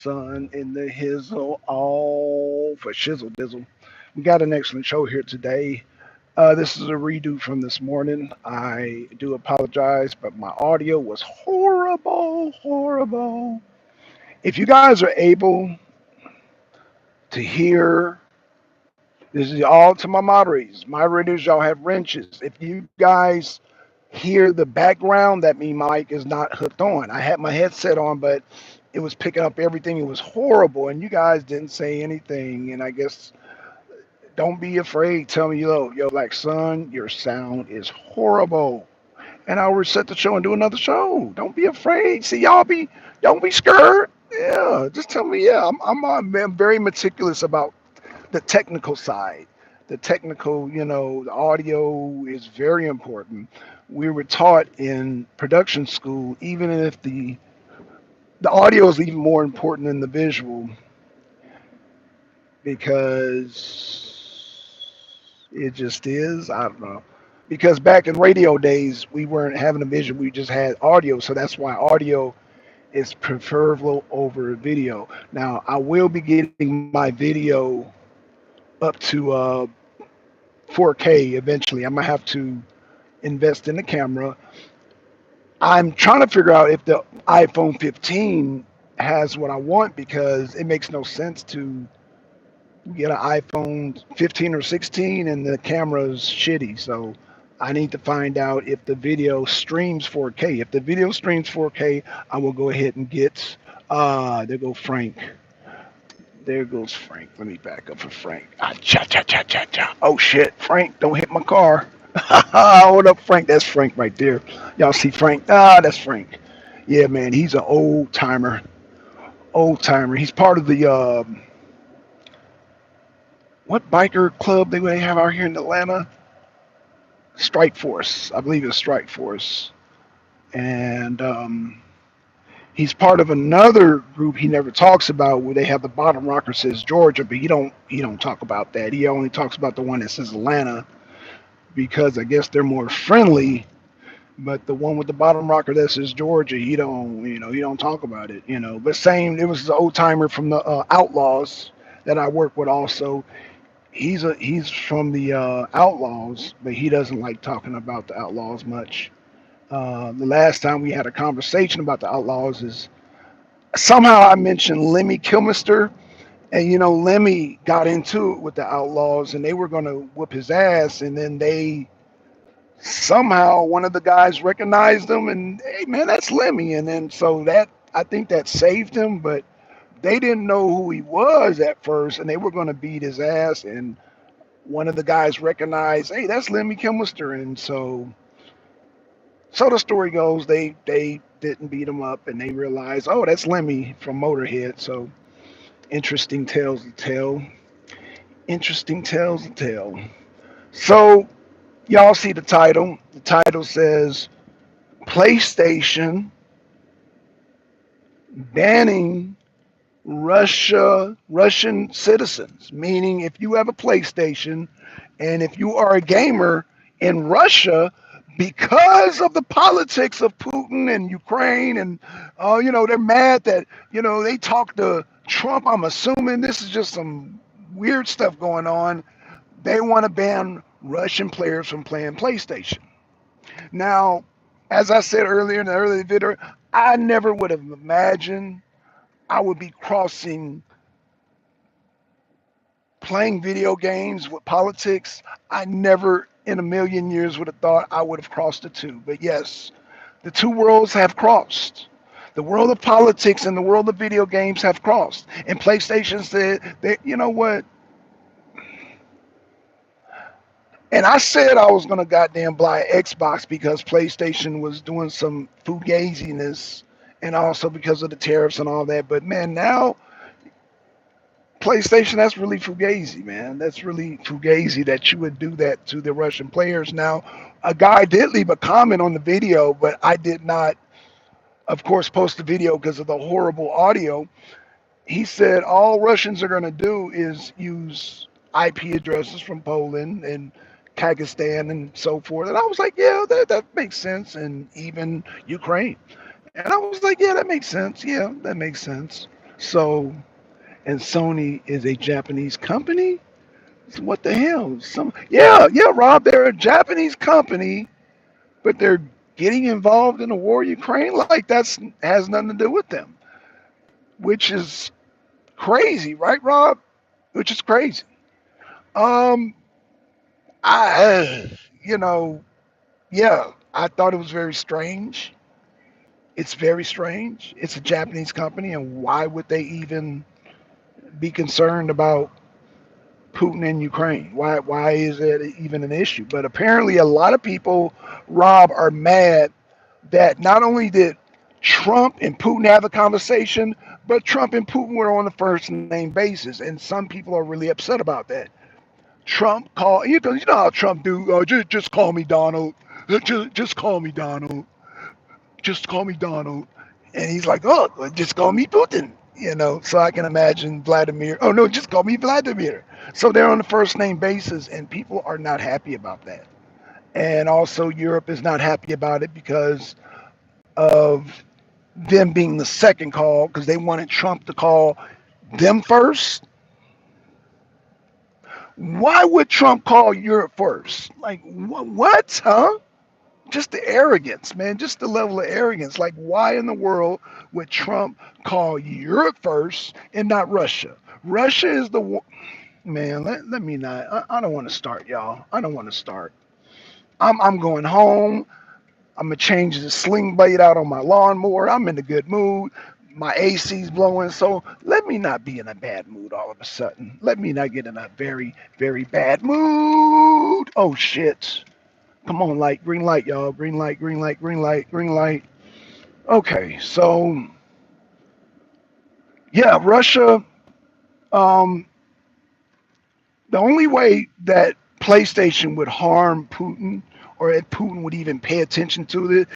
Sun in the hizzle, all for shizzle dizzle. We got an excellent show here today. This is a redo from this morning. I do apologize, but my audio was horrible, horrible. If you guys are able to hear, this is all to my moderators. Moderators, y'all have wrenches. If you guys hear the background, that means my mic is not hooked on. I had my headset on, but it was picking up everything. It was horrible, and you guys didn't say anything. And I guess don't be afraid. Tell me, yo, like son, your sound is horrible, and I'll reset the show and do another show. Don't be afraid. See, don't be scared. Yeah, just tell me. Yeah, I'm very meticulous about the technical side. The technical, the audio is very important. We were taught in production school, even if the audio is even more important than the visual because it just is. I don't know. Because back in radio days, we weren't having a visual, we just had audio. So that's why audio is preferable over video. Now, I will be getting my video up to 4K eventually. I'm going to have to invest in the camera. I'm trying to figure out if the iPhone 15 has what I want because it makes no sense to get an iPhone 15 or 16 and the camera's shitty. So I need to find out if the video streams 4K. If the video streams 4K, I will go ahead and get. There goes Frank. There goes Frank. Let me back up for Frank. Ah, cha cha cha cha cha. Oh shit, Frank! Don't hit my car. Hold up, Frank. That's Frank right there. Y'all see Frank? That's Frank. Yeah, man. He's an old timer. Old timer. He's part of the what biker club they have out here in Atlanta? Strike Force. I believe it's Strike Force. And he's part of another group he never talks about where they have the bottom rocker says Georgia, but he don't talk about that. He only talks about the one that says Atlanta because I guess they're more friendly. But the one with the bottom rocker that says Georgia, he don't talk about it. But same, it was the old timer from the Outlaws that I work with also. He's from the Outlaws, but he doesn't like talking about the Outlaws much. The last time we had a conversation about the Outlaws is somehow I mentioned Lemmy Kilmister, and Lemmy got into it with the Outlaws, and they were going to whoop his ass, and then they somehow one of the guys recognized him, and hey man, that's Lemmy, and then so that I think that saved him, but they didn't know who he was at first, and they were going to beat his ass, and one of the guys recognized, hey, that's Lemmy Kilmister, and so the story goes, they didn't beat him up, and they realized, oh, that's Lemmy from Motorhead. So interesting tales to tell. Interesting tales to tell. So y'all see the title. The title says PlayStation banning Russian citizens, meaning if you have a PlayStation and if you are a gamer in Russia, because of the politics of Putin and Ukraine, and they're mad that they talked to Trump. I'm assuming this is just some weird stuff going on. They want to ban Russian players from playing PlayStation. Now, as I said earlier in the earlier video, I never would have imagined I would be crossing playing video games with politics. I never in a million years would have thought I would have crossed the two. But yes, the two worlds have crossed. The world of politics and the world of video games have crossed. And PlayStation said that, you know what? And I said I was going to goddamn buy Xbox because PlayStation was doing some fugaziness and also because of the tariffs and all that. But man, now PlayStation, that's really fugazi, man. That's really fugazi that you would do that to the Russian players. Now, a guy did leave a comment on the video, but I did not, of course, post the video because of the horrible audio. He said all Russians are going to do is use IP addresses from Poland and Kazakhstan and so forth. And I was like, yeah, that makes sense. And even Ukraine. And I was like, yeah, that makes sense. Yeah, that makes sense. So, and Sony is a Japanese company. So what the hell? Yeah, Rob, they're a Japanese company, but they're getting involved in the war in Ukraine like that's has nothing to do with them, which is crazy, right, Rob? Which is crazy. Um, you know, yeah, I thought it was very strange. It's very strange. It's a Japanese company, and why would they even be concerned about Putin in Ukraine? Why is it even an issue? But apparently, a lot of people, Rob, are mad that not only did Trump and Putin have a conversation, but Trump and Putin were on the first name basis, and some people are really upset about that. Trump called you know how Trump do. Just call me Donald. Just call me Donald. Just call me Donald. And he's like, oh, well, just call me Putin. So I can imagine Vladimir. Oh no, just call me Vladimir. So they're on the first name basis, and people are not happy about that. And also, Europe is not happy about it because of them being the second call because they wanted Trump to call them first. Why would Trump call Europe first? Like, what, huh? Just the arrogance, man. Just the level of arrogance. Like, why in the world would Trump call Europe first and not Russia? Russia is the man. Let me not. I don't want to start, y'all. I don't want to start. I'm going home. I'm gonna change the sling blade out on my lawnmower. I'm in a good mood. My AC's blowing, so let me not be in a bad mood all of a sudden. Let me not get in a very, very bad mood. Oh shit. Come on, light, green light, y'all. Green light, green light, green light, green light. Okay, so yeah, Russia. Um, the only way that PlayStation would harm Putin, or if Putin would even pay attention to it,